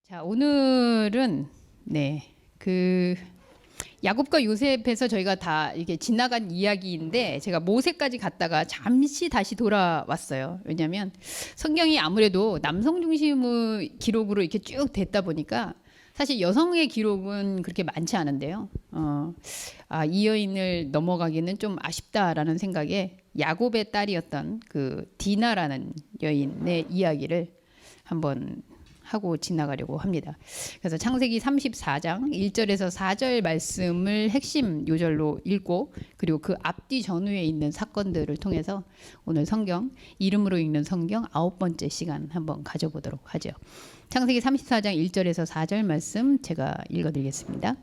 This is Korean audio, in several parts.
자, 오늘은 그 야곱과 요셉에서 저희가 다 이게 지나간 이야기인데 제가 모세까지 갔다가 잠시 다시 돌아왔어요. 왜냐하면 성경이 아무래도 남성 중심의 기록으로 이렇게 쭉 됐다 보니까 사실 여성의 기록은 그렇게 많지 않은데요. 이 여인을 넘어가기는 좀 아쉽다라는 생각에 야곱의 딸이었던 그 디나라는 여인의 이야기를 한번 하고 지나가려고 합니다. 그래서 창세기 34장 1절에서 4절 말씀을 핵심 요절로 읽고 그리고 그 앞뒤 전후에 있는 사건들을 통해서 오늘 성경 이름으로 읽는 성경 9번째 시간 한번 가져보도록 하죠. 창세기 34장 1절에서 4절 말씀 제가 읽어드리겠습니다.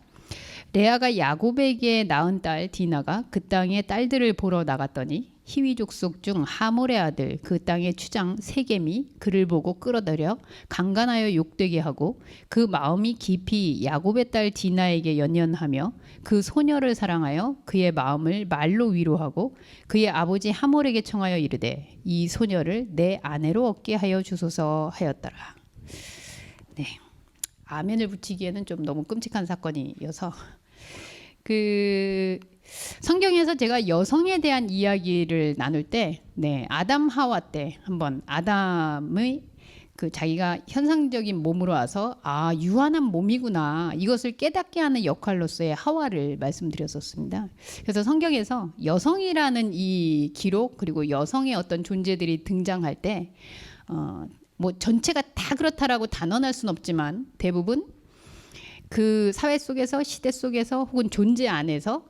레아가 야곱에게 낳은 딸 디나가 그 땅의 딸들을 보러 나갔더니 히위 족속 중 하몰의 아들 그 땅의 추장 세겜이 그를 보고 끌어들여 강간하여 욕되게 하고 그 마음이 깊이 야곱의 딸 디나에게 연연하며 그 소녀를 사랑하여 그의 마음을 말로 위로하고 그의 아버지 하몰에게 청하여 이르되 이 소녀를 내 아내로 얻게 하여 주소서 하였더라. 네, 아멘을 붙이기에는 좀 너무 끔찍한 사건이어서 성경에서 제가 여성에 대한 이야기를 나눌 때, 아담 하와 때 한번 아담의 그 자기가 현상적인 몸으로 와서 유한한 몸이구나 이것을 깨닫게 하는 역할로서의 하와를 말씀드렸었습니다. 그래서 성경에서 여성이라는 이 기록 그리고 여성의 어떤 존재들이 등장할 때, 뭐 전체가 다 그렇다라고 단언할 수는 없지만 대부분 그 사회 속에서 시대 속에서 혹은 존재 안에서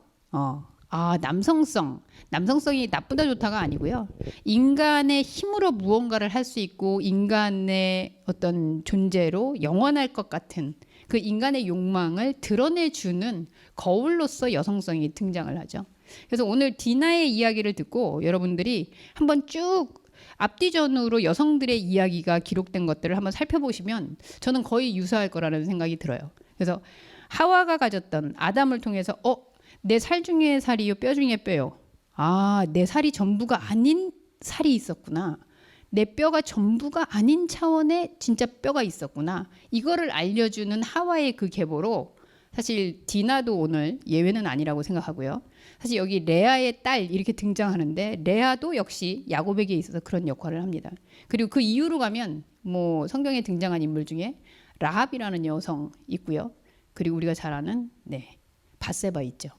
남성성이 나쁘다 좋다가 아니고요. 인간의 힘으로 무언가를 할 수 있고 인간의 어떤 존재로 영원할 것 같은 그 인간의 욕망을 드러내주는 거울로서 여성성이 등장을 하죠. 그래서 오늘 디나의 이야기를 듣고 여러분들이 한번 쭉 앞뒤전후로 여성들의 이야기가 기록된 것들을 한번 살펴보시면 저는 거의 유사할 거라는 생각이 들어요. 그래서 하와가 가졌던 아담을 통해서 내 살 중에 살이요 뼈 중에 뼈요. 내 살이 전부가 아닌 살이 있었구나. 내 뼈가 전부가 아닌 차원의 진짜 뼈가 있었구나. 이거를 알려주는 하와의 그 계보로 사실 디나도 오늘 예외는 아니라고 생각하고요. 사실 여기 레아의 딸 이렇게 등장하는데 레아도 역시 야곱에게 있어서 그런 역할을 합니다. 그리고 그 이후로 가면 뭐 성경에 등장한 인물 중에 라합이라는 여성 있고요. 그리고 우리가 잘 아는 밧세바 있죠.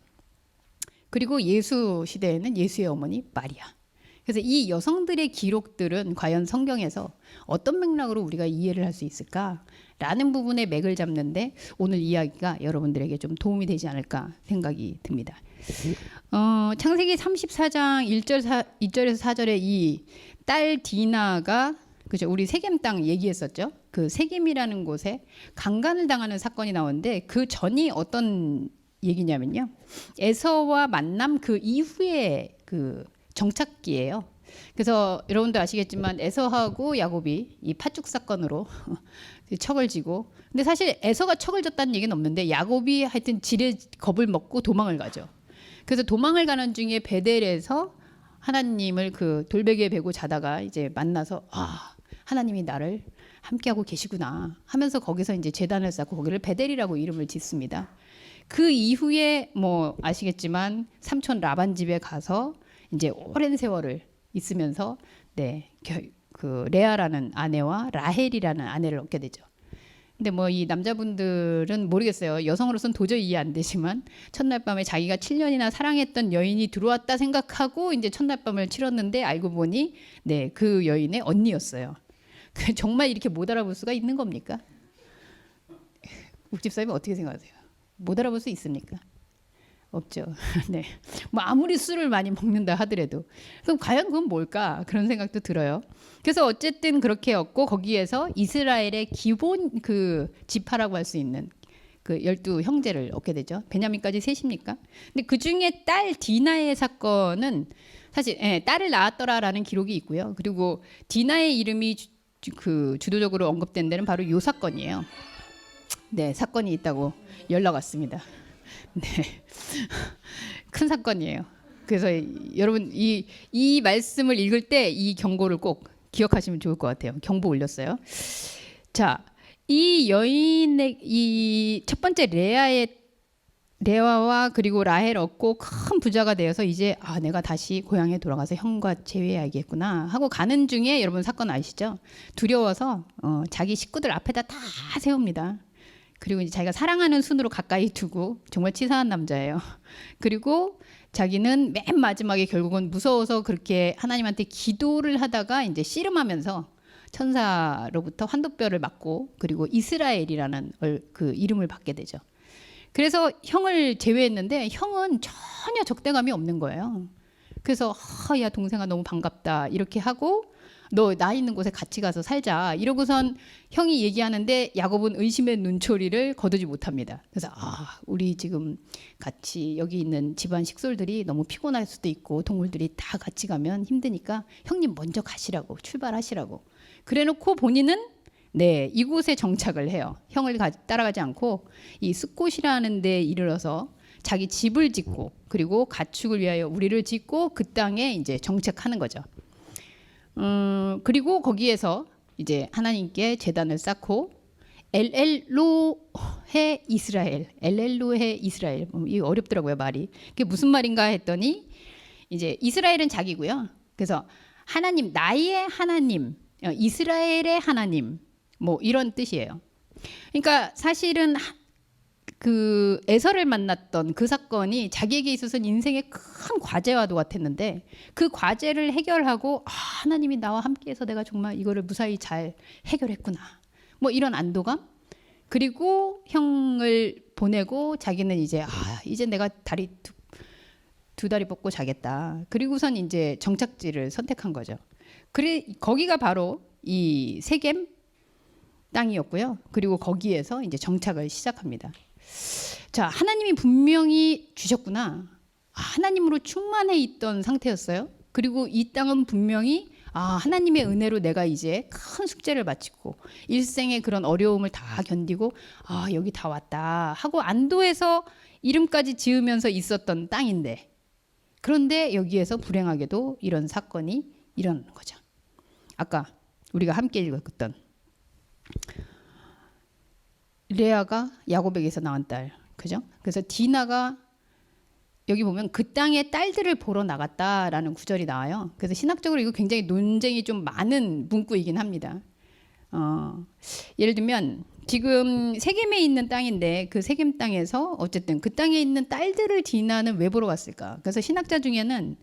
그리고 예수 시대에는 예수의 어머니 마리아. 그래서 이 여성들의 기록들은 과연 성경에서 어떤 맥락으로 우리가 이해를 할 수 있을까라는 부분에 맥을 잡는데 오늘 이야기가 여러분들에게 좀 도움이 되지 않을까 생각이 듭니다. 창세기 34장 1절에서 4절에 이 딸 디나가 그죠? 우리 세겜 땅 얘기했었죠. 그 세겜이라는 곳에 강간을 당하는 사건이 나오는데 그 전이 어떤 얘기냐면요. 에서와 만남 그 이후에 그 정착기예요. 그래서 여러분도 아시겠지만 에서하고 야곱이 이 팥죽 사건으로 척을 지고 근데 사실 에서가 척을 졌다는 얘기는 없는데 야곱이 하여튼 지레 겁을 먹고 도망을 가죠. 그래서 도망을 가는 중에 베델에서 하나님을 그 돌베개에 베고 자다가 이제 만나서 하나님이 나를 함께하고 계시구나 하면서 거기서 이제 제단을 쌓고 거기를 베델이라고 이름을 짓습니다. 그 이후에 뭐 아시겠지만 삼촌 라반 집에 가서 이제 오랜 세월을 있으면서 그 레아라는 아내와 라헬이라는 아내를 얻게 되죠. 근데 뭐 이 남자분들은 모르겠어요. 여성으로서는 도저히 이해 안 되지만 첫날 밤에 자기가 7년이나 사랑했던 여인이 들어왔다 생각하고 이제 첫날 밤을 치렀는데 알고 보니 그 여인의 언니였어요. 정말 이렇게 못 알아볼 수가 있는 겁니까? 묵집사님은 어떻게 생각하세요? 못 알아볼 수 있습니까? 없죠. 뭐 아무리 술을 많이 먹는다 하더라도 그럼 과연 그건 뭘까 그런 생각도 들어요. 그래서 어쨌든 그렇게 였고 거기에서 이스라엘의 기본 그 지파라고 할 수 있는 그 12 형제를 얻게 되죠. 베냐민까지 셋입니까? 근데 그 중에 딸 디나의 사건은 사실 딸을 낳았더라라는 기록이 있고요. 그리고 디나의 이름이 주도적으로 언급된 데는 바로 이 사건이에요. 사건이 있다고 연락 왔습니다. 큰 사건이에요. 그래서 여러분 이 말씀을 읽을 때 이 경고를 꼭 기억하시면 좋을 것 같아요. 경보 올렸어요. 자, 이 여인의 이 첫 번째 레아와 그리고 라헬 얻고 큰 부자가 되어서 이제 내가 다시 고향에 돌아가서 형과 재회해야겠구나 하고 가는 중에 여러분 사건 아시죠? 두려워서 자기 식구들 앞에다 다 세웁니다. 그리고 이제 자기가 사랑하는 순으로 가까이 두고 정말 치사한 남자예요. 그리고 자기는 맨 마지막에 결국은 무서워서 그렇게 하나님한테 기도를 하다가 이제 씨름하면서 천사로부터 환도뼈를 맞고 그리고 이스라엘이라는 그 이름을 받게 되죠. 그래서 형을 제외했는데 형은 전혀 적대감이 없는 거예요. 그래서 야 동생아 너무 반갑다 이렇게 하고 너 나 있는 곳에 같이 가서 살자 이러고선 형이 얘기하는데 야곱은 의심의 눈초리를 거두지 못합니다. 그래서 우리 지금 같이 여기 있는 집안 식솔들이 너무 피곤할 수도 있고 동물들이 다 같이 가면 힘드니까 형님 먼저 가시라고 출발하시라고 그래놓고 본인은 이곳에 정착을 해요. 형을 따라가지 않고 이 숫곳이라는 데 이르러서 자기 집을 짓고 그리고 가축을 위하여 우리를 짓고 그 땅에 이제 정착하는 거죠. 그리고 거기에서 이제 하나님께 제단을 쌓고 엘엘로헤 이스라엘, 엘엘로헤 이스라엘. 이거 어렵더라고요 말이. 그게 무슨 말인가 했더니 이제 이스라엘은 자기고요. 그래서 하나님, 나의 하나님, 이스라엘의 하나님, 뭐 이런 뜻이에요. 그러니까 사실은 그 에서를 만났던 그 사건이 자기에게 있어서는 인생의 큰 과제와도 같았는데 그 과제를 해결하고 하나님이 나와 함께해서 내가 정말 이거를 무사히 잘 해결했구나. 뭐 이런 안도감. 그리고 형을 보내고 자기는 이제 이제 내가 두 다리 뻗고 자겠다. 그리고선 이제 정착지를 선택한 거죠. 그래 거기가 바로 이 세겜 땅이었고요. 그리고 거기에서 이제 정착을 시작합니다. 자, 하나님이 분명히 주셨구나. 하나님으로 충만해 있던 상태였어요. 그리고 이 땅은 분명히 하나님의 은혜로 내가 이제 큰 숙제를 마치고 일생의 그런 어려움을 다 견디고 여기 다 왔다 하고 안도해서 이름까지 지으면서 있었던 땅인데 그런데 여기에서 불행하게도 이런 사건이 일어나는 거죠. 아까 우리가 함께 읽었던 레아가 야곱에게서 낳은 딸, 그죠? 그래서 디나가 여기 보면 그 땅의 딸들을 보러 나갔다라는 구절이 나와요. 그래서 신학적으로 이거 굉장히 논쟁이 좀 많은 문구이긴 합니다. 예를 들면 지금 세겜에 있는 땅인데 그 세겜 땅에서 어쨌든 그 땅에 있는 딸들을 디나는 왜 보러 갔을까? 그래서 신학자 중에는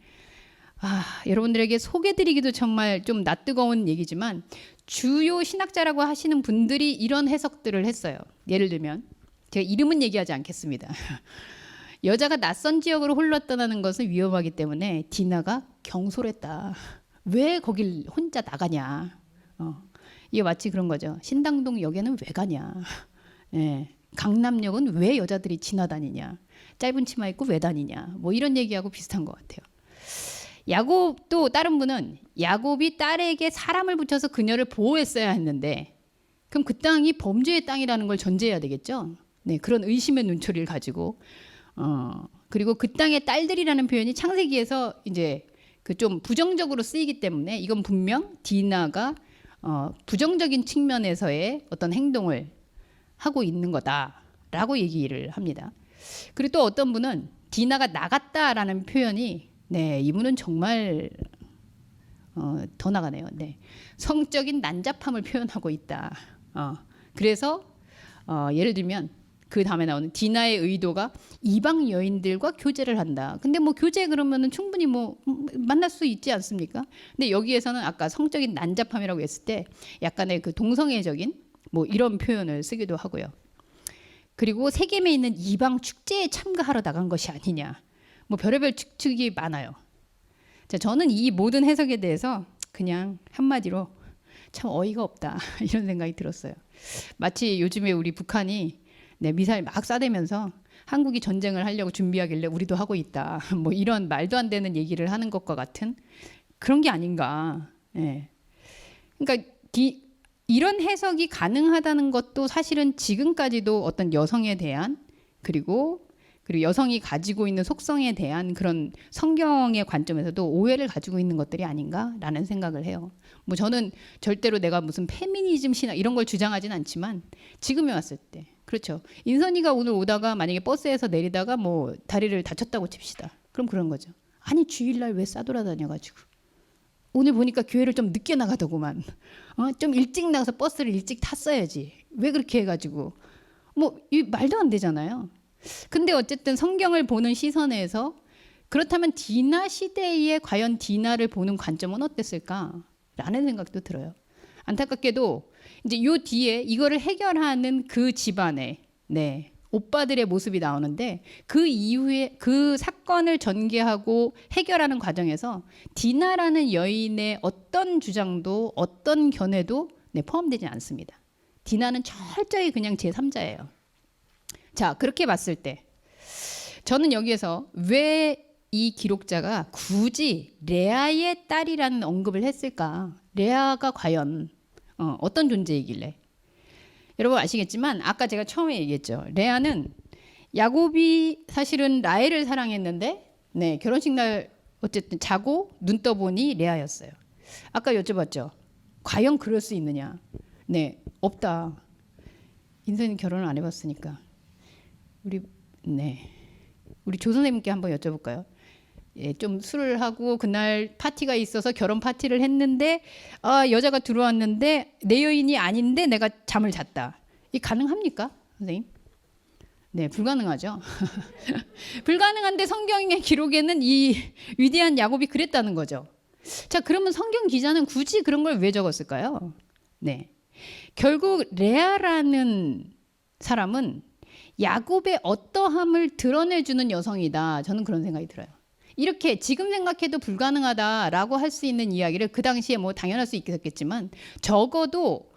여러분들에게 소개드리기도 정말 좀 낯뜨거운 얘기지만 주요 신학자라고 하시는 분들이 이런 해석들을 했어요. 예를 들면 제가 이름은 얘기하지 않겠습니다. 여자가 낯선 지역으로 홀로 떠나는 것은 위험하기 때문에 디나가 경솔했다. 왜 거길 혼자 나가냐. 이게 마치 그런 거죠. 신당동 역에는 왜 가냐. 강남역은 왜 여자들이 지나다니냐. 짧은 치마 입고 왜 다니냐. 뭐 이런 얘기하고 비슷한 것 같아요. 야곱도 다른 분은 야곱이 딸에게 사람을 붙여서 그녀를 보호했어야 했는데 그럼 그 땅이 범죄의 땅이라는 걸 전제해야 되겠죠. 그런 의심의 눈초리를 가지고 그리고 그 땅의 딸들이라는 표현이 창세기에서 이제 그 좀 부정적으로 쓰이기 때문에 이건 분명 디나가 부정적인 측면에서의 어떤 행동을 하고 있는 거다라고 얘기를 합니다. 그리고 또 어떤 분은 디나가 나갔다라는 표현이 이분은 정말 더 나가네요. 성적인 난잡함을 표현하고 있다. 그래서 예를 들면 그 다음에 나오는 디나의 의도가 이방 여인들과 교제를 한다. 근데 뭐 교제 그러면은 충분히 뭐 만날 수 있지 않습니까? 근데 여기에서는 아까 성적인 난잡함이라고 했을 때 약간의 그 동성애적인 뭐 이런 표현을 쓰기도 하고요. 그리고 세겜에 있는 이방 축제에 참가하러 나간 것이 아니냐. 뭐 별의별 추측이 많아요. 자, 저는 이 모든 해석에 대해서 그냥 한마디로 참 어이가 없다 이런 생각이 들었어요. 마치 요즘에 우리 북한이 미사일 막 쏴대면서 한국이 전쟁을 하려고 준비하길래 우리도 하고 있다. 뭐 이런 말도 안 되는 얘기를 하는 것과 같은 그런 게 아닌가. 그러니까 이런 해석이 가능하다는 것도 사실은 지금까지도 어떤 여성에 대한 그리고 그리고 여성이 가지고 있는 속성에 대한 그런 성경의 관점에서도 오해를 가지고 있는 것들이 아닌가라는 생각을 해요. 뭐 저는 절대로 내가 무슨 페미니즘 신학 이런 걸 주장하진 않지만 지금에 왔을 때 그렇죠. 인선이가 오늘 오다가 만약에 버스에서 내리다가 뭐 다리를 다쳤다고 칩시다. 그럼 그런 거죠. 아니 주일날 왜 싸돌아다녀가지고 오늘 보니까 교회를 좀 늦게 나가더구만. 좀 일찍 나가서 버스를 일찍 탔어야지. 왜 그렇게 해가지고 뭐 이 말도 안 되잖아요. 근데 어쨌든 성경을 보는 시선에서 그렇다면 디나 시대에 과연 디나를 보는 관점은 어땠을까라는 생각도 들어요. 안타깝게도 이제 요 뒤에 이거를 해결하는 그 집안에 오빠들의 모습이 나오는데 그 이후에 그 사건을 전개하고 해결하는 과정에서 디나라는 여인의 어떤 주장도 어떤 견해도 포함되지 않습니다. 디나는 철저히 그냥 제3자예요. 자, 그렇게 봤을 때 저는 여기에서 왜 이 기록자가 굳이 레아의 딸이라는 언급을 했을까? 레아가 과연 어떤 존재이길래? 여러분 아시겠지만 아까 제가 처음에 얘기했죠. 레아는 야곱이 사실은 라헬을 사랑했는데 결혼식 날 어쨌든 자고 눈 떠보니 레아였어요. 아까 여쭤봤죠. 과연 그럴 수 있느냐? 없다. 인선이 결혼을 안 해봤으니까 우리 조 선생님께 한번 여쭤볼까요? 좀 술을 하고 그날 파티가 있어서 결혼 파티를 했는데 여자가 들어왔는데 내 여인이 아닌데 내가 잠을 잤다. 이 가능합니까, 선생님? 불가능하죠. 불가능한데 성경의 기록에는 이 위대한 야곱이 그랬다는 거죠. 자, 그러면 성경 기자는 굳이 그런 걸 왜 적었을까요? 결국 레아라는 사람은 야곱의 어떠함을 드러내주는 여성이다. 저는 그런 생각이 들어요. 이렇게 지금 생각해도 불가능하다라고 할 수 있는 이야기를 그 당시에 뭐 당연할 수 있겠지만 적어도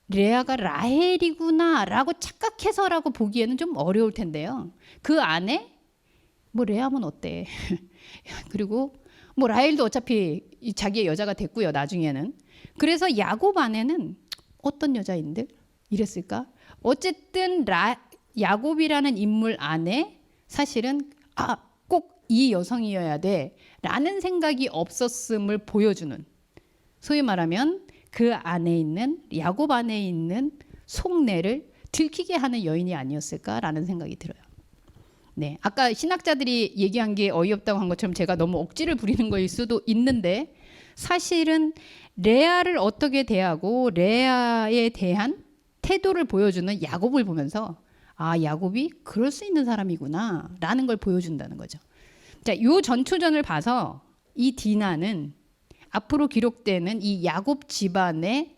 레아가 라헬이구나라고 착각해서라고 보기에는 좀 어려울 텐데요. 그 안에 뭐 레아면 어때? 그리고 뭐 라헬도 어차피 자기의 여자가 됐고요. 나중에는. 그래서 야곱 안에는 어떤 여자인들 이랬을까? 어쨌든 야곱이라는 인물 안에 사실은 꼭 이 여성이어야 돼 라는 생각이 없었음을 보여주는, 소위 말하면 그 안에 있는 야곱 안에 있는 속내를 들키게 하는 여인이 아니었을까라는 생각이 들어요. 아까 신학자들이 얘기한 게 어이없다고 한 것처럼 제가 너무 억지를 부리는 거일 수도 있는데 사실은 레아를 어떻게 대하고 레아에 대한 태도를 보여주는 야곱을 보면서 야곱이 그럴 수 있는 사람이구나 라는 걸 보여준다는 거죠. 자, 요 전초전을 봐서 이 디나는 앞으로 기록되는 이 야곱 집안의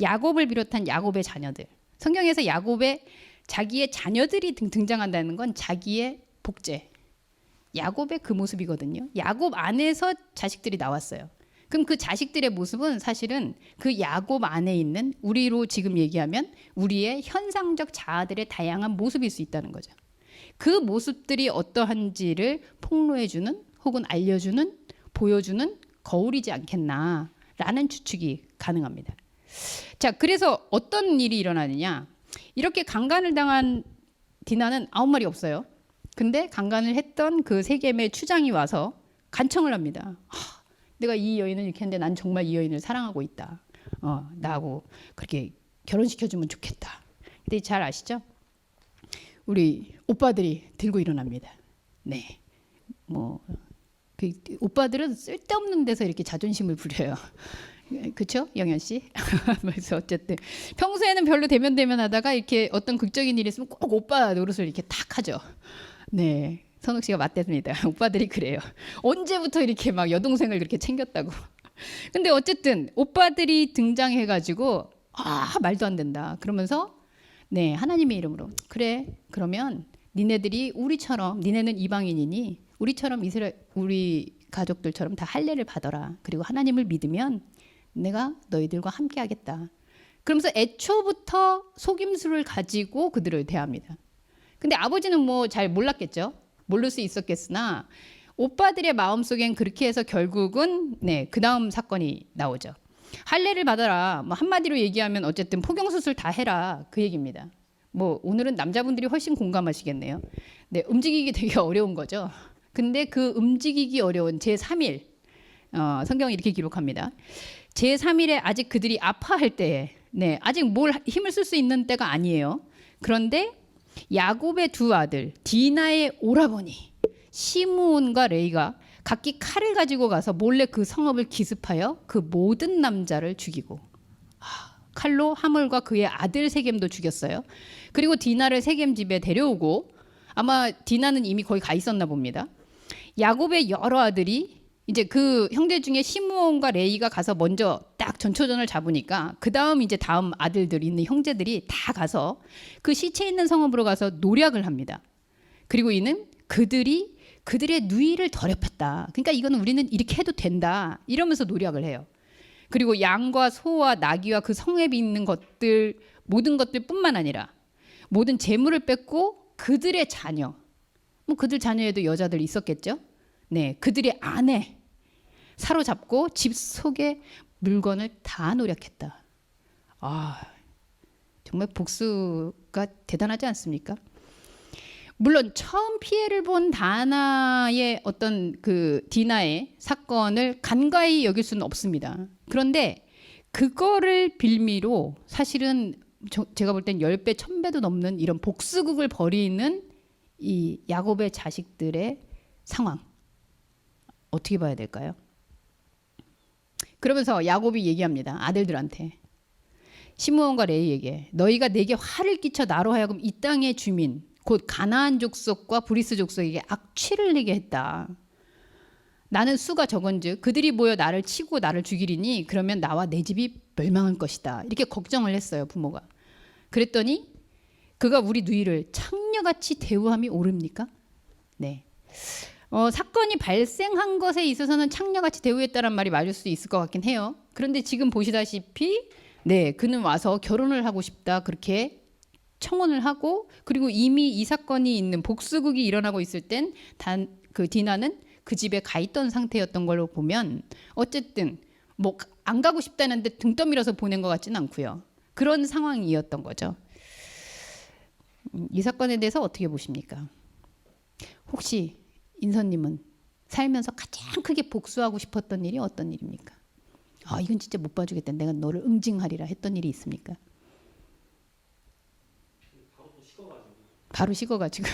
야곱을 비롯한 야곱의 자녀들, 성경에서 야곱의 자기의 자녀들이 등장한다는 건 자기의 복제, 야곱의 그 모습이거든요. 야곱 안에서 자식들이 나왔어요. 그럼 그 자식들의 모습은 사실은 그 야곱 안에 있는 우리로 지금 얘기하면 우리의 현상적 자아들의 다양한 모습일 수 있다는 거죠. 그 모습들이 어떠한지를 폭로해주는 혹은 알려주는, 보여주는 거울이지 않겠나라는 추측이 가능합니다. 자, 그래서 어떤 일이 일어나느냐? 이렇게 강간을 당한 디나는 아무 말이 없어요. 근데 강간을 했던 그 세겜의 추장이 와서 간청을 합니다. 내가 이 여인을 이렇게 했는데 난 정말 이 여인을 사랑하고 있다. 나하고 그렇게 결혼시켜주면 좋겠다. 근데 잘 아시죠? 우리 오빠들이 들고 일어납니다. 그 오빠들은 쓸데없는 데서 이렇게 자존심을 부려요. 그렇죠, 영현 씨? 그래서 어쨌든 평소에는 별로 대면하다가 이렇게 어떤 극적인 일이 있으면 꼭 오빠 노릇을 이렇게 탁 하죠. 선욱 씨가 맞댔습니다. 오빠들이 그래요. 언제부터 이렇게 막 여동생을 그렇게 챙겼다고. 근데 어쨌든 오빠들이 등장해가지고 말도 안 된다. 그러면서 하나님의 이름으로 그래, 그러면 니네들이 우리처럼, 니네는 이방인이니 우리처럼 우리 가족들처럼 다 할례를 받아라. 그리고 하나님을 믿으면 내가 너희들과 함께 하겠다. 그러면서 애초부터 속임수를 가지고 그들을 대합니다. 근데 아버지는 뭐 잘 몰랐겠죠. 모를 수 있었겠으나 오빠들의 마음속엔 그렇게 해서 결국은 그 다음 사건이 나오죠. 할례를 받아라. 뭐 한마디로 얘기하면 어쨌든 포경수술 다 해라. 그 얘기입니다. 뭐 오늘은 남자분들이 훨씬 공감하시겠네요. 네, 움직이기 되게 어려운 거죠. 근데 그 움직이기 어려운 제3일 성경이 이렇게 기록합니다. 제3일에 아직 그들이 아파할 때에 네, 아직 뭘 힘을 쓸 수 있는 때가 아니에요. 그런데 야곱의 두 아들 디나의 오라버니 시므온과 레이가 각기 칼을 가지고 가서 몰래 그 성읍을 기습하여 그 모든 남자를 죽이고 칼로 하물과 그의 아들 세겜도 죽였어요. 그리고 디나를 세겜 집에 데려오고 아마 디나는 이미 거기 가 있었나 봅니다. 야곱의 여러 아들이 이제 그 형제 중에 시므온과 레이가 가서 먼저 딱 전초전을 잡으니까 그 다음 이제 다음 아들들 있는 형제들이 다 가서 그 시체 있는 성읍으로 가서 노략을 합니다. 그리고 이는 그들의 누이를 더럽혔다. 그러니까 이거는 우리는 이렇게 해도 된다. 이러면서 노략을 해요. 그리고 양과 소와 나귀와 그 성읍에 있는 것들 모든 것들뿐만 아니라 모든 재물을 뺏고 그들의 자녀, 뭐 그들 자녀에도 여자들 있었겠죠. 네, 그들의 아내 사로잡고 집 속에 물건을 다 노략했다. 아, 정말 복수가 대단하지 않습니까? 물론 처음 피해를 본 다나의 어떤 그 디나의 사건을 간과히 여길 수는 없습니다. 그런데 그거를 빌미로 사실은 제가 볼 땐 10배, 1000배도 넘는 이런 복수극을 벌이는 이 야곱의 자식들의 상황 어떻게 봐야 될까요? 그러면서 야곱이 얘기합니다. 아들들한테 시므온과 레이에게 너희가 내게 화를 끼쳐 나로 하여금 이 땅의 주민 곧 가나안 족속과 브리스 족속에게 악취를 내게 했다. 나는 수가 적은즉 그들이 모여 나를 치고 나를 죽이리니 그러면 나와 내 집이 멸망할 것이다. 이렇게 걱정을 했어요, 부모가. 그랬더니 그가 우리 누이를 창녀같이 대우함이 옳습니까? 네. 사건이 발생한 것에 있어서는 창녀같이 대우했다란 말이 맞을 수 있을 것 같긴 해요. 그런데 지금 보시다시피 네, 그는 와서 결혼을 하고 싶다 그렇게 청혼을 하고 그리고 이미 이 사건이 있는 복수극이 일어나고 있을 땐 그 디나는 그 집에 가 있던 상태였던 걸로 보면 어쨌든 뭐 안 가고 싶다는데 등 떠밀어서 보낸 것 같지는 않고요. 그런 상황이었던 거죠. 이 사건에 대해서 어떻게 보십니까? 혹시 인선님은 살면서 가장 크게 복수하고 싶었던 일이 어떤 일입니까? 아, 이건 진짜 못 봐주겠다. 내가 너를 응징하리라 했던 일이 있습니까? 바로 식어가지고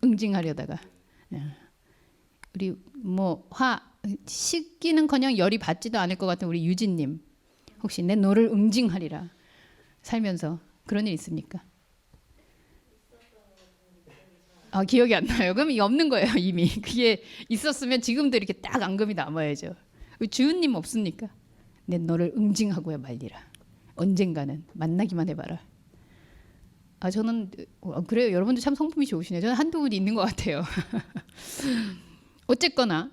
응징하려다가 우리 뭐 식기는커녕 열이 받지도 않을 것 같은 우리 유진님 혹시 내 너를 응징하리라 살면서 그런 일 있습니까? 아, 기억이 안 나요. 그럼 이게 없는 거예요 이미. 그게 있었으면 지금도 이렇게 딱 앙금이 남아야죠. 주은님 없습니까? 내 너를 응징하고야 말리라. 언젠가는 만나기만 해봐라. 아, 저는 그래요. 여러분도 참 성품이 좋으시네요. 저는 한두 분 있는 것 같아요. 어쨌거나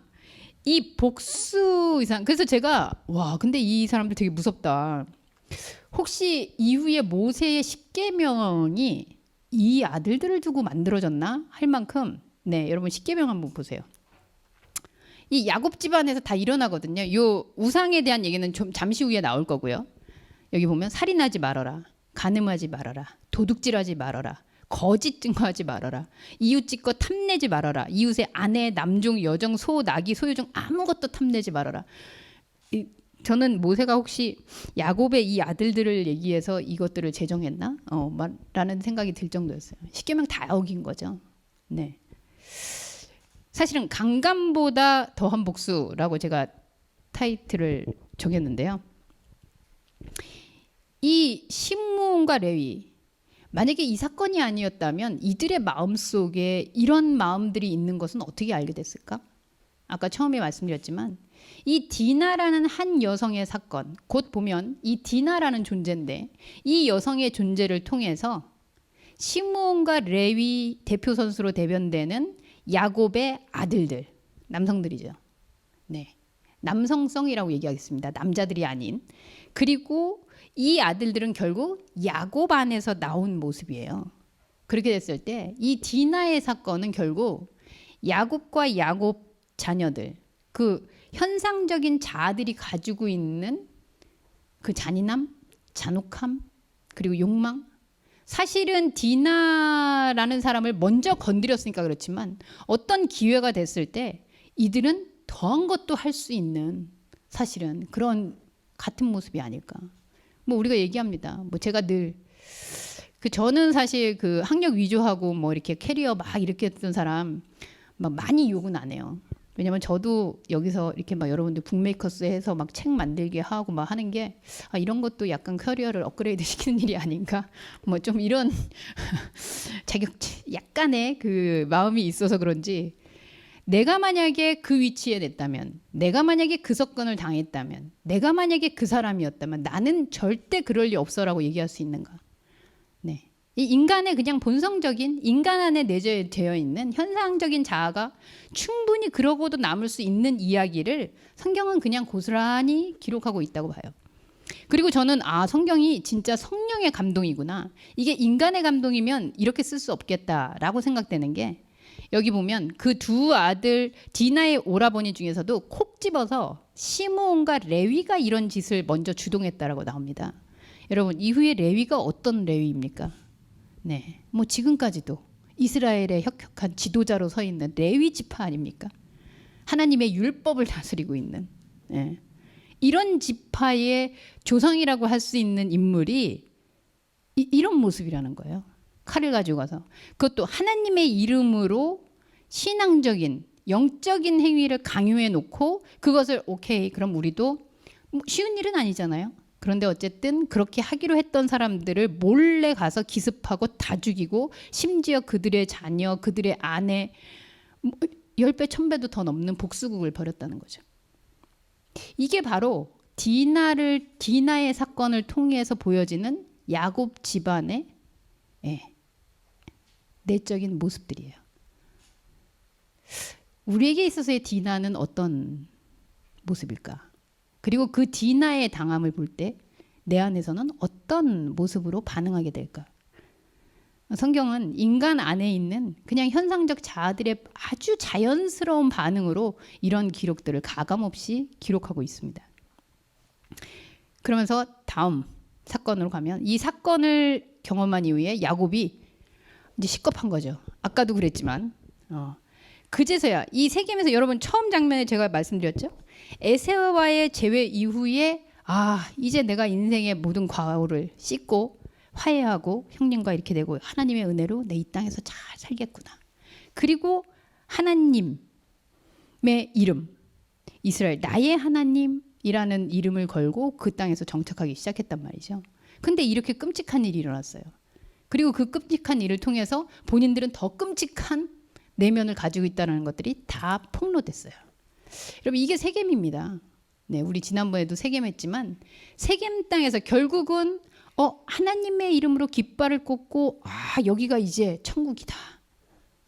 이 복수 이상 그래서 제가 와 근데 이 사람들 되게 무섭다. 혹시 이후에 모세의 10계명이 이 아들들을 두고 만들어졌나 할 만큼 네 여러분 10계명 한번 보세요. 이 야곱 집안에서 다 일어나거든요. 요 우상에 대한 얘기는 좀 잠시 후에 나올 거고요. 여기 보면 살인하지 말아라. 간음하지 말아라. 도둑질하지 말아라. 거짓 증거하지 말아라. 이웃집 거 탐내지 말아라. 이웃의 아내, 남종, 여정, 소, 나귀, 소유종 아무것도 탐내지 말아라. 저는 모세가 혹시 야곱의 이 아들들을 얘기해서 이것들을 제정했나? 라는 생각이 들 정도였어요. 10계명 다 어긴 거죠. 네. 사실은 강간보다 더한 복수라고 제가 타이틀을 정했는데요. 이 시므온과 레위 만약에 이 사건이 아니었다면 이들의 마음속에 이런 마음들이 있는 것은 어떻게 알게 됐을까? 아까 처음에 말씀드렸지만 이 디나라는 한 여성의 사건 곧 보면 이 디나라는 존재인데 이 여성의 존재를 통해서 시므온과 레위 대표 선수로 대변되는 야곱의 아들들 남성들이죠. 네, 남성성이라고 얘기하겠습니다. 남자들이 아닌. 그리고 이 아들들은 결국 야곱 안에서 나온 모습이에요. 그렇게 됐을 때 이 디나의 사건은 결국 야곱과 야곱 자녀들 그 현상적인 자아들이 가지고 있는 그 잔인함, 잔혹함 그리고 욕망 사실은 디나라는 사람을 먼저 건드렸으니까 그렇지만 어떤 기회가 됐을 때 이들은 더한 것도 할 수 있는 사실은 그런 같은 모습이 아닐까. 뭐 우리가 얘기합니다. 뭐 제가 늘 저는 사실 그 학력 위주하고 뭐 이렇게 캐리어 막 이렇게 했던 사람 막 많이 욕은 안 해요. 왜냐면 저도 여기서 이렇게 막 여러분들 북메이커스 해서 막 책 만들게 하고 막 하는 게 이런 것도 약간 커리어를 업그레이드 시키는 일이 아닌가 뭐 좀 이런 약간의 그 마음이 있어서 그런지 내가 만약에 그 위치에 냈다면, 내가 만약에 그 사건을 당했다면, 내가 만약에 그 사람이었다면 나는 절대 그럴 리 없어라고 얘기할 수 있는가? 네. 이 인간의 그냥 본성적인 인간 안에 내재되어 있는 현상적인 자아가 충분히 그러고도 남을 수 있는 이야기를 성경은 그냥 고스란히 기록하고 있다고 봐요. 그리고 저는 성경이 진짜 성령의 감동이구나. 이게 인간의 감동이면 이렇게 쓸 수 없겠다라고 생각되는 게 여기 보면 그 두 아들 디나의 오라버니 중에서도 콕 집어서 시므온과 레위가 이런 짓을 먼저 주동했다라고 나옵니다. 여러분 이후에 레위가 어떤 레위입니까? 네, 뭐 지금까지도 이스라엘의 혁혁한 지도자로 서 있는 레위 지파 아닙니까? 하나님의 율법을 다스리고 있는 이런 지파의 조상이라고 할 수 있는 인물이 이런 모습이라는 거예요. 칼을 가지고 가서 그것도 하나님의 이름으로 신앙적인 영적인 행위를 강요해 놓고 그것을 오케이 그럼 우리도 쉬운 일은 아니잖아요. 그런데 어쨌든 그렇게 하기로 했던 사람들을 몰래 가서 기습하고 다 죽이고 심지어 그들의 자녀 그들의 아내 10배 1000배도 더 넘는 복수국을 벌였다는 거죠. 이게 바로 디나의 사건을 통해서 보여지는 야곱 집안의 내적인 모습들이에요. 우리에게 있어서의 디나는 어떤 모습일까? 그리고 그 디나의 당함을 볼 때 내 안에서는 어떤 모습으로 반응하게 될까? 성경은 인간 안에 있는 그냥 현상적 자아들의 아주 자연스러운 반응으로 이런 기록들을 가감없이 기록하고 있습니다. 그러면서 다음 사건으로 가면 이 사건을 경험한 이후에 야곱이 이제 식겁한 거죠. 아까도 그랬지만 그제서야 이 세겜에서 여러분 처음 장면에 제가 말씀드렸죠. 에세와의 재회 이후에 이제 내가 인생의 모든 과오를 씻고 화해하고 형님과 이렇게 되고 하나님의 은혜로 내 이 땅에서 잘 살겠구나. 그리고 하나님의 이름 이스라엘 나의 하나님이라는 이름을 걸고 그 땅에서 정착하기 시작했단 말이죠. 근데 이렇게 끔찍한 일이 일어났어요. 그리고 그 끔찍한 일을 통해서 본인들은 더 끔찍한 내면을 가지고 있다는 것들이 다 폭로됐어요. 여러분 이게 세겜입니다. 네, 우리 지난번에도 세겜했지만 세겜 땅에서 결국은 하나님의 이름으로 깃발을 꽂고 여기가 이제 천국이다.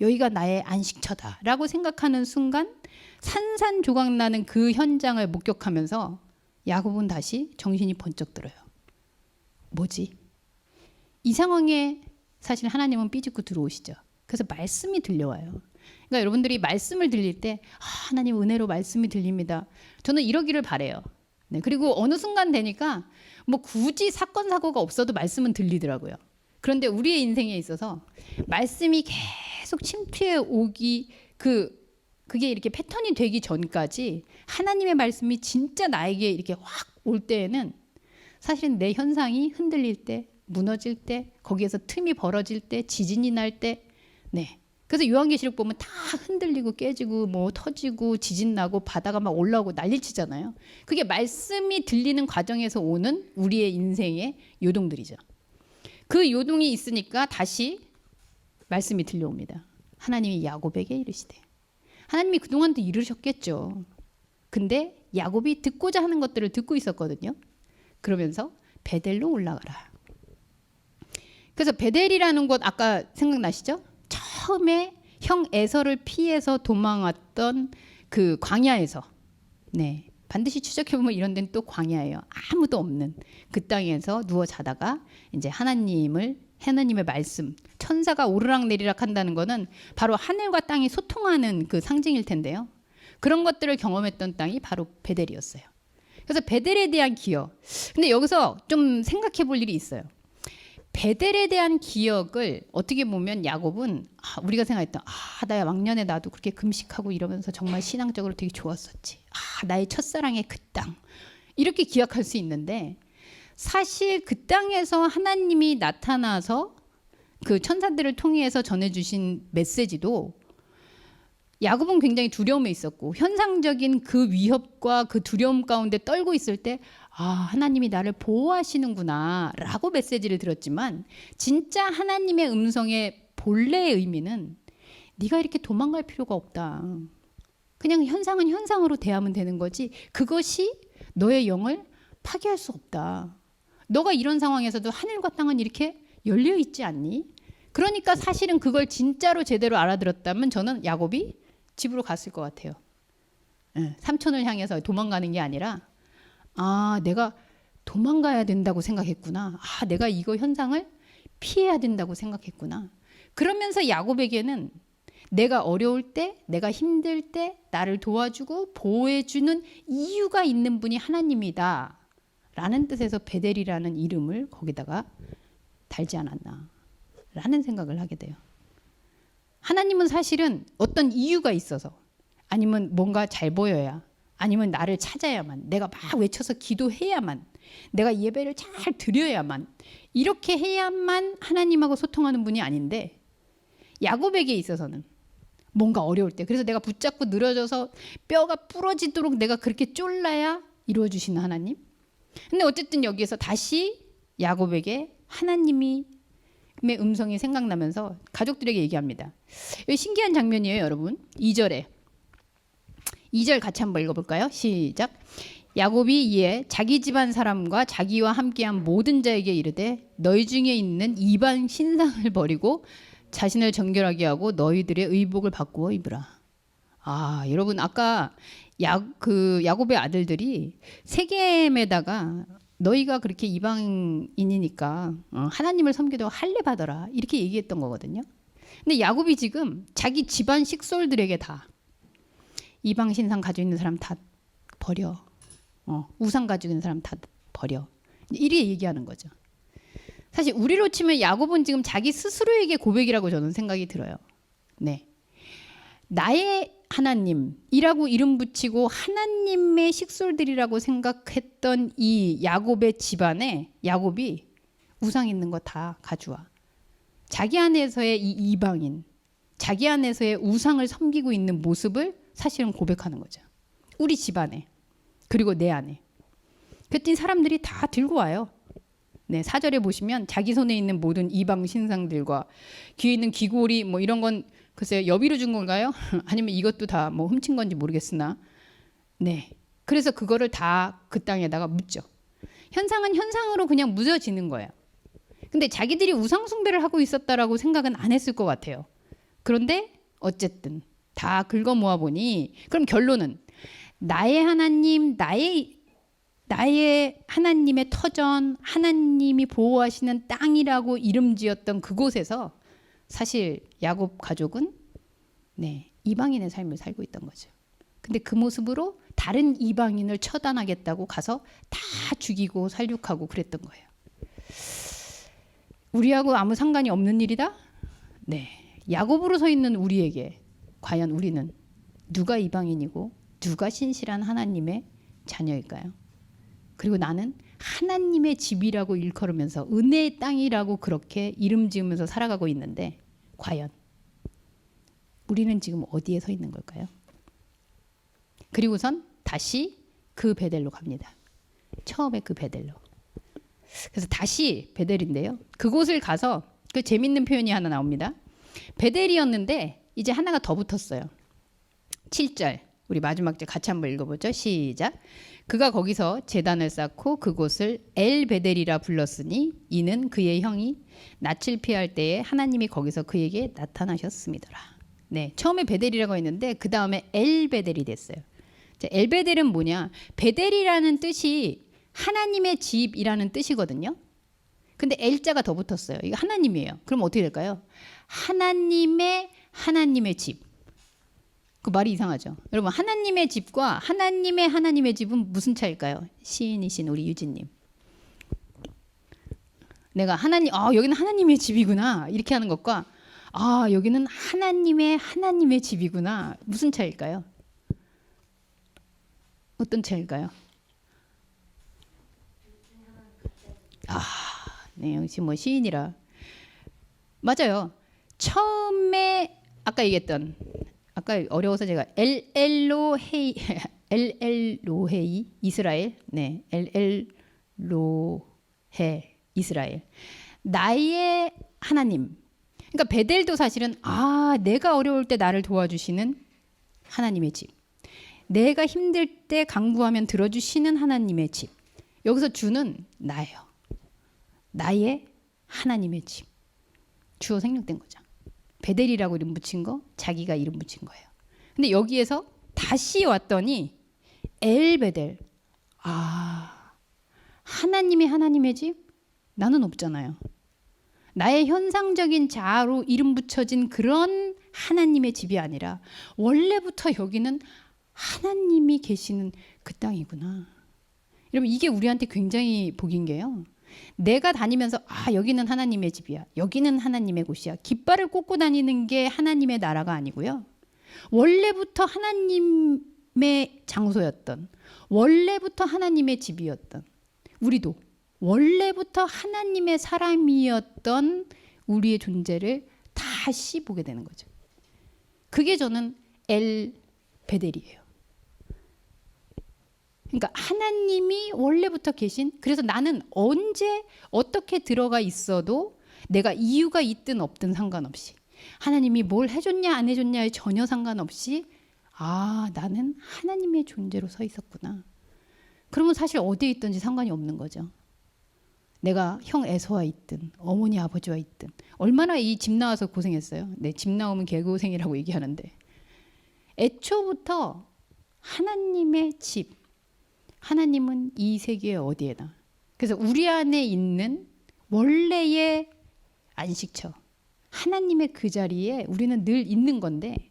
여기가 나의 안식처다 라고 생각하는 순간 산산조각 나는 그 현장을 목격하면서 야곱은 다시 정신이 번쩍 들어요. 뭐지? 이 상황에 사실 하나님은 삐집고 들어오시죠. 그래서 말씀이 들려와요. 그러니까 여러분들이 말씀을 들릴 때 하나님 은혜로 말씀이 들립니다. 저는 이러기를 바래요. 네, 그리고 어느 순간 되니까 뭐 굳이 사건 사고가 없어도 말씀은 들리더라고요. 그런데 우리의 인생에 있어서 말씀이 계속 침투해 오기 그게 이렇게 패턴이 되기 전까지 하나님의 말씀이 진짜 나에게 이렇게 확 올 때에는 사실은 내 현상이 흔들릴 때 무너질 때 거기에서 틈이 벌어질 때 지진이 날 때 그래서 요한계시록 보면 다 흔들리고 깨지고 뭐 터지고 지진 나고 바다가 막 올라오고 난리치잖아요. 그게 말씀이 들리는 과정에서 오는 우리의 인생의 요동들이죠. 그 요동이 있으니까 다시 말씀이 들려옵니다. 하나님이 야곱에게 이르시되 하나님이 그동안도 이르셨겠죠. 근데 야곱이 듣고자 하는 것들을 듣고 있었거든요. 그러면서 베델로 올라가라. 그래서 베델이라는 곳 아까 생각나시죠? 처음에 형 에서를 피해서 도망왔던 그 광야에서 반드시 추적해보면 이런 데는 또 광야예요. 아무도 없는 그 땅에서 누워 자다가 이제 하나님의 말씀 천사가 오르락내리락 한다는 거는 바로 하늘과 땅이 소통하는 그 상징일 텐데요. 그런 것들을 경험했던 땅이 바로 베델이었어요. 그래서 베델에 대한 기여. 근데 여기서 좀 생각해 볼 일이 있어요. 베델에 대한 기억을 어떻게 보면 야곱은 우리가 생각했던 나 왕년에 나도 그렇게 금식하고 이러면서 정말 신앙적으로 되게 좋았었지. 나의 첫사랑의 그 땅. 이렇게 기억할 수 있는데 사실 그 땅에서 하나님이 나타나서 그 천사들을 통해서 전해주신 메시지도 야곱은 굉장히 두려움에 있었고 현상적인 그 위협과 그 두려움 가운데 떨고 있을 때 하나님이 나를 보호하시는구나 라고 메시지를 들었지만 진짜 하나님의 음성의 본래의 의미는 네가 이렇게 도망갈 필요가 없다. 그냥 현상은 현상으로 대하면 되는 거지 그것이 너의 영을 파괴할 수 없다. 너가 이런 상황에서도 하늘과 땅은 이렇게 열려 있지 않니? 그러니까 사실은 그걸 진짜로 제대로 알아들었다면 저는 야곱이 집으로 갔을 것 같아요. 삼촌을 향해서 도망가는 게 아니라 내가 도망가야 된다고 생각했구나. 내가 이거 현상을 피해야 된다고 생각했구나. 그러면서 야곱에게는 내가 어려울 때, 내가 힘들 때 나를 도와주고 보호해주는 이유가 있는 분이 하나님이다 라는 뜻에서 베델이라는 이름을 거기다가 달지 않았나 라는 생각을 하게 돼요. 하나님은 사실은 어떤 이유가 있어서 아니면 뭔가 잘 보여야 아니면 나를 찾아야만 내가 막 외쳐서 기도해야만 내가 예배를 잘 드려야만 이렇게 해야만 하나님하고 소통하는 분이 아닌데 야곱에게 있어서는 뭔가 어려울 때 그래서 내가 붙잡고 늘어져서 뼈가 부러지도록 내가 그렇게 쫄라야 이루어 주시는 하나님. 근데 어쨌든 여기에서 다시 야곱에게 하나님의 음성이 생각나면서 가족들에게 얘기합니다. 여기 신기한 장면이에요, 여러분. 2절에 2절 같이 한번 읽어볼까요? 시작. 야곱이 이에 자기 집안 사람과 자기와 함께한 모든 자에게 이르되 너희 중에 있는 이방 신상을 버리고 자신을 정결하게 하고 너희들의 의복을 바꾸어 입으라. 여러분 아까 야곱의 아들들이 세겜에다가 너희가 그렇게 이방인이니까 하나님을 섬기도록 할례 받아라 이렇게 얘기했던 거거든요. 근데 야곱이 지금 자기 집안 식솔들에게 다 이방 신상 가지고 있는 사람 다 버려. 우상 가지고 있는 사람 다 버려. 이렇게 얘기하는 거죠. 사실 우리로 치면 야곱은 지금 자기 스스로에게 고백이라고 저는 생각이 들어요. 네, 나의 하나님이라고 이름 붙이고 하나님의 식솔들이라고 생각했던 이 야곱의 집안에 야곱이 우상 있는 거 다 가져와. 자기 안에서의 이 이방인, 자기 안에서의 우상을 섬기고 있는 모습을 사실은 고백하는 거죠. 우리 집안에 그리고 내 안에. 그랬더니 사람들이 다 들고 와요. 네, 4절에 보시면 자기 손에 있는 모든 이방 신상들과 귀에 있는 귀고리 뭐 이런 건 글쎄요 여비로 준 건가요? 아니면 이것도 다 뭐 훔친 건지 모르겠으나 네, 그래서 그거를 다 그 땅에다가 묻죠. 현상은 현상으로 그냥 묻어지는 거예요. 근데 자기들이 우상 숭배를 하고 있었다라고 생각은 안 했을 것 같아요. 그런데 어쨌든 다 긁어 모아 보니 그럼 결론은 나의 하나님, 나의 하나님의 터전, 하나님이 보호하시는 땅이라고 이름 지었던 그곳에서 사실 야곱 가족은 이방인의 삶을 살고 있던 거죠. 근데 그 모습으로 다른 이방인을 처단하겠다고 가서 다 죽이고 살육하고 그랬던 거예요. 우리하고 아무 상관이 없는 일이다? 네. 야곱으로 서 있는 우리에게 과연 우리는 누가 이방인이고 누가 신실한 하나님의 자녀일까요? 그리고 나는 하나님의 집이라고 일컬으면서 은혜의 땅이라고 그렇게 이름 지으면서 살아가고 있는데 과연 우리는 지금 어디에 서 있는 걸까요? 그리고선 다시 그 베델로 갑니다. 처음에 그 베델로. 그래서 다시 베델인데요. 그곳을 가서 그 재밌는 표현이 하나 나옵니다. 베델이었는데 이제 하나가 더 붙었어요. 7절 우리 마지막 절 같이 한번 읽어보죠. 시작. 그가 거기서 제단을 쌓고 그곳을 엘베델이라 불렀으니 이는 그의 형이 낯을 피할 때에 하나님이 거기서 그에게 나타나셨습니다. 네, 처음에 베델이라고 했는데 그 다음에 엘베델이 됐어요. 자, 엘베델은 뭐냐? 베델이라는 뜻이 하나님의 집이라는 뜻이거든요. 근데 엘자가 더 붙었어요. 이거 하나님이에요. 그럼 어떻게 될까요? 하나님의 집. 그 말이 이상하죠. 여러분 하나님의 집과 하나님의 집은 무슨 차일까요? 시인이신 우리 유진님. 내가 하나님, 여기는 하나님의 집이구나 이렇게 하는 것과 여기는 하나님의 집이구나, 무슨 차이일까요? 어떤 차이일까요? 네, 역시 뭐 시인이라 맞아요. 처음에 아까 얘기했던, 아까 어려워서 제가 엘엘로헤이 엘엘로헤이 이스라엘, 네, 엘엘로헤 이스라엘, 나의 하나님. 그러니까 베델도 사실은 내가 어려울 때 나를 도와주시는 하나님의 집, 내가 힘들 때 간구하면 들어주시는 하나님의 집. 여기서 주는 나예요. 나의 하나님의 집. 주어 생략된 거죠. 베델이라고 이름 붙인 거 자기가 이름 붙인 거예요. 근데 여기에서 다시 왔더니 엘베델. 하나님의 집? 나는 없잖아요. 나의 현상적인 자아로 이름 붙여진 그런 하나님의 집이 아니라 원래부터 여기는 하나님이 계시는 그 땅이구나. 여러분, 이게 우리한테 굉장히 복인 게요. 내가 다니면서 여기는 하나님의 집이야, 여기는 하나님의 곳이야, 깃발을 꽂고 다니는 게 하나님의 나라가 아니고요. 원래부터 하나님의 장소였던, 원래부터 하나님의 집이었던, 우리도 원래부터 하나님의 사람이었던 우리의 존재를 다시 보게 되는 거죠. 그게 저는 엘베델이에요. 그러니까 하나님이 원래부터 계신, 그래서 나는 언제 어떻게 들어가 있어도 내가 이유가 있든 없든 상관없이, 하나님이 뭘 해줬냐 안 해줬냐에 전혀 상관없이 나는 하나님의 존재로 서 있었구나. 그러면 사실 어디에 있든지 상관이 없는 거죠. 내가 형 에서와 있든 어머니 아버지와 있든. 얼마나 이 집 나와서 고생했어요. 네, 집 나오면 개고생이라고 얘기하는데 애초부터 하나님의 집, 하나님은 이 세계의 어디에나. 그래서 우리 안에 있는 원래의 안식처, 하나님의 그 자리에 우리는 늘 있는 건데,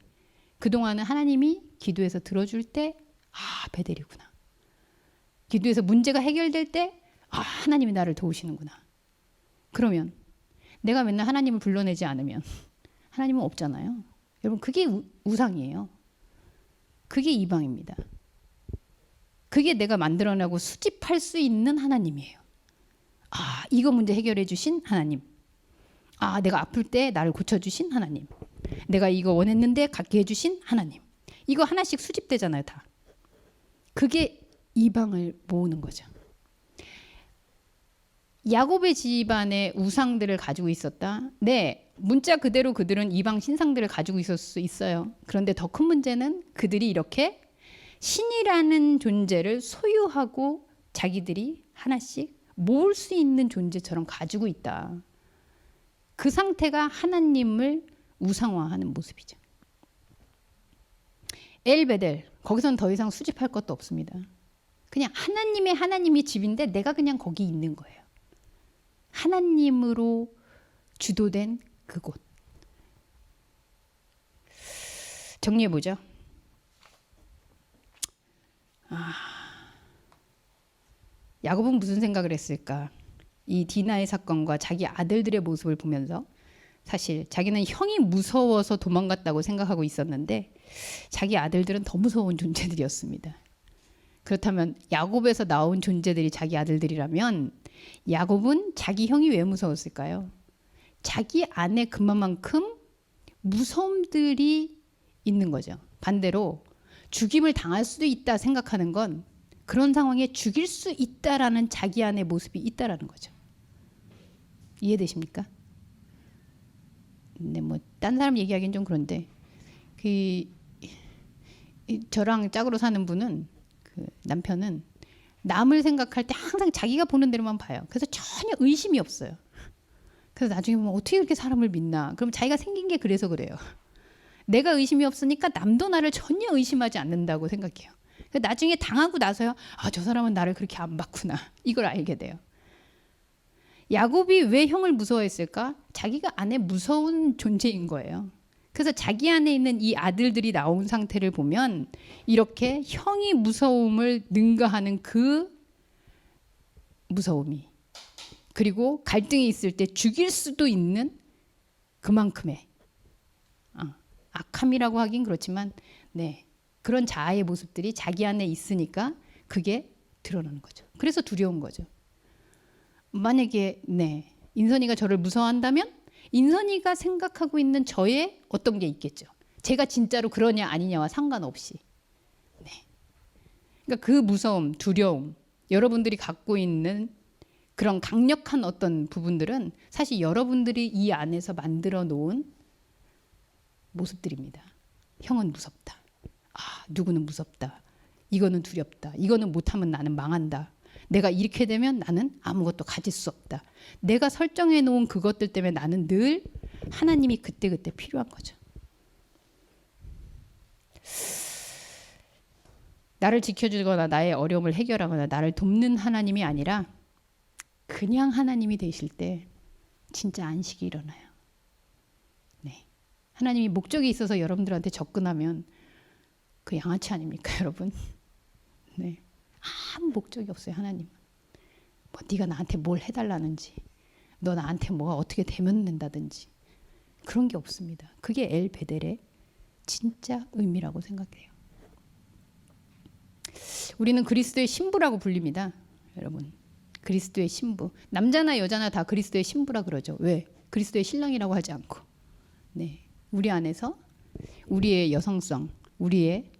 그동안은 하나님이 기도해서 들어줄 때 베델이구나. 기도해서 문제가 해결될 때 하나님이 나를 도우시는구나. 그러면 내가 맨날 하나님을 불러내지 않으면 하나님은 없잖아요. 여러분, 그게 우상이에요. 그게 이방입니다. 그게 내가 만들어내고 수집할 수 있는 하나님이에요. 이거 문제 해결해 주신 하나님. 내가 아플 때 나를 고쳐주신 하나님. 내가 이거 원했는데 갖게 해주신 하나님. 이거 하나씩 수집되잖아요, 다. 그게 이방을 모으는 거죠. 야곱의 집안에 우상들을 가지고 있었다. 네, 문자 그대로 그들은 이방 신상들을 가지고 있을 수 있어요. 그런데 더 큰 문제는 그들이 이렇게 신이라는 존재를 소유하고 자기들이 하나씩 모을 수 있는 존재처럼 가지고 있다. 그 상태가 하나님을 우상화하는 모습이죠. 엘베델, 거기서는 더 이상 수집할 것도 없습니다. 그냥 하나님이 집인데 내가 그냥 거기 있는 거예요. 하나님으로 주도된 그곳. 정리해보죠. 야곱은 무슨 생각을 했을까? 이 디나의 사건과 자기 아들들의 모습을 보면서 사실 자기는 형이 무서워서 도망갔다고 생각하고 있었는데 자기 아들들은 더 무서운 존재들이었습니다. 그렇다면 야곱에서 나온 존재들이 자기 아들들이라면 야곱은 자기 형이 왜 무서웠을까요? 자기 안에 그만큼 무서움들이 있는 거죠. 반대로 죽임을 당할 수도 있다 생각하는 건 그런 상황에 죽일 수 있다라는 자기 안의 모습이 있다라는 거죠. 이해되십니까? 근데 뭐 딴 사람 얘기하기는 좀 그런데 저랑 짝으로 사는 분은, 그 남편은 남을 생각할 때 항상 자기가 보는 대로만 봐요. 그래서 전혀 의심이 없어요. 그래서 나중에 보면 어떻게 그렇게 사람을 믿나? 그럼 자기가 생긴 게 그래서 그래요. 내가 의심이 없으니까 남도 나를 전혀 의심하지 않는다고 생각해요. 나중에 당하고 나서야 저 사람은 나를 그렇게 안 봤구나, 이걸 알게 돼요. 야곱이 왜 형을 무서워했을까? 자기가 안에 무서운 존재인 거예요. 그래서 자기 안에 있는 이 아들들이 나온 상태를 보면 이렇게 형이 무서움을 능가하는 그 무서움이, 그리고 갈등이 있을 때 죽일 수도 있는 그만큼의 악함이라고 하긴 그렇지만 네, 그런 자아의 모습들이 자기 안에 있으니까 그게 드러나는 거죠. 그래서 두려운 거죠. 만약에 네, 인선이가 저를 무서워한다면 인선이가 생각하고 있는 저의 어떤 게 있겠죠. 제가 진짜로 그러냐 아니냐와 상관없이. 네. 그러니까 그 무서움, 두려움, 여러분들이 갖고 있는 그런 강력한 어떤 부분들은 사실 여러분들이 이 안에서 만들어 놓은 모습들입니다. 형은 무섭다. 누구는 무섭다. 이거는 두렵다. 이거는 못하면 나는 망한다. 내가 이렇게 되면 나는 아무것도 가질 수 없다. 내가 설정해 놓은 그것들 때문에 나는 늘 하나님이 그때그때 필요한 거죠. 나를 지켜주거나 나의 어려움을 해결하거나 나를 돕는 하나님이 아니라 그냥 하나님이 되실 때 진짜 안식이 일어나요. 네. 하나님이 목적이 있어서 여러분들한테 접근하면 그 양아치 아닙니까, 여러분? 네. 아무 목적이 없어요, 하나님은. 뭐 네가 나한테 뭘 해달라는지, 너 나한테 뭐가 어떻게 되면 된다든지 그런 게 없습니다. 그게 엘 베델의 진짜 의미라고 생각해요. 우리는 그리스도의 신부라고 불립니다, 여러분. 그리스도의 신부. 남자나 여자나 다 그리스도의 신부라 그러죠. 왜? 그리스도의 신랑이라고 하지 않고. 네. 우리 안에서 우리의 여성성, 우리의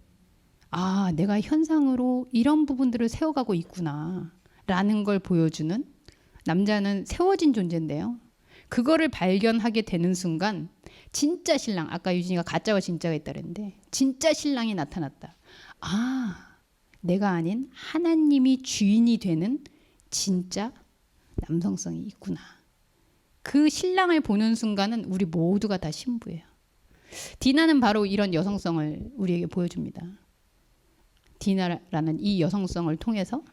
내가 현상으로 이런 부분들을 세워가고 있구나 라는 걸 보여주는, 남자는 세워진 존재인데요. 그거를 발견하게 되는 순간 진짜 신랑, 아까 유진이가 가짜와 진짜가 있다 그랬는데 진짜 신랑이 나타났다. 내가 아닌 하나님이 주인이 되는 진짜 남성성이 있구나. 그 신랑을 보는 순간은 우리 모두가 다 신부예요. 디나는 바로 이런 여성성을 우리에게 보여줍니다. 디나라는 이 여성성을 통해서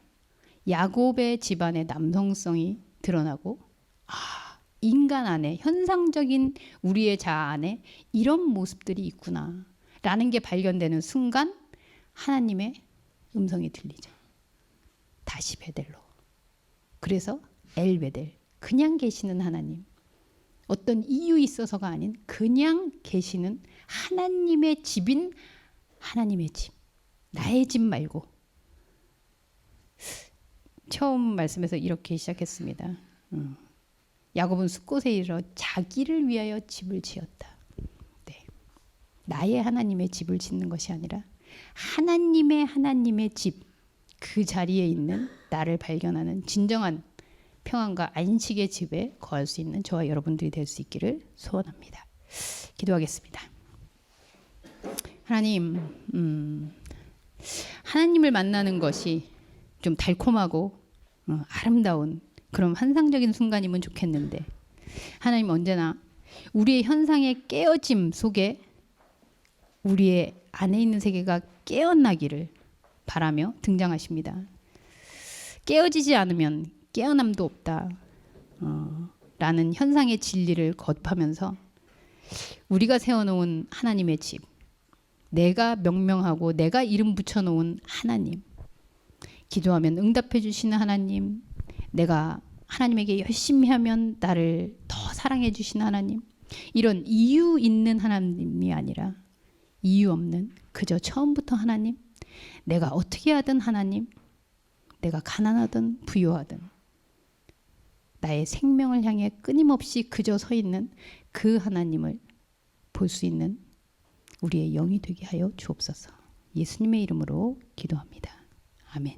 야곱의 집안의 남성성이 드러나고 인간 안에, 현상적인 우리의 자아 안에 이런 모습들이 있구나 라는 게 발견되는 순간 하나님의 음성이 들리죠. 다시 베델로. 그래서 엘 베델, 그냥 계시는 하나님, 어떤 이유 있어서가 아닌 그냥 계시는 하나님의 집인 하나님의 집, 나의 집 말고. 처음 말씀에서 이렇게 시작했습니다. 야곱은 숫곳에 이르러 자기를 위하여 집을 지었다. 네. 나의 하나님의 집을 짓는 것이 아니라 하나님의 집, 그 자리에 있는 나를 발견하는 진정한 평안과 안식의 집에 거할 수 있는 저와 여러분들이 될 수 있기를 소원합니다. 기도하겠습니다. 하나님, 하나님을 만나는 것이 좀 달콤하고 아름다운 그런 환상적인 순간이면 좋겠는데, 하나님 언제나 우리의 현상의 깨어짐 속에 우리의 안에 있는 세계가 깨어나기를 바라며 등장하십니다. 깨어지지 않으면 깨어남도 없다 라는 현상의 진리를 거듭하면서 우리가 세워놓은 하나님의 집, 내가 명명하고 내가 이름 붙여놓은 하나님, 기도하면 응답해 주시는 하나님, 내가 하나님에게 열심히 하면 나를 더 사랑해 주시는 하나님, 이런 이유 있는 하나님이 아니라 이유 없는 그저 처음부터 하나님, 내가 어떻게 하든 하나님, 내가 가난하든 부유하든 나의 생명을 향해 끊임없이 그저 서 있는 그 하나님을 볼 수 있는 우리의 영이 되게 하여 주옵소서. 예수님의 이름으로 기도합니다. 아멘.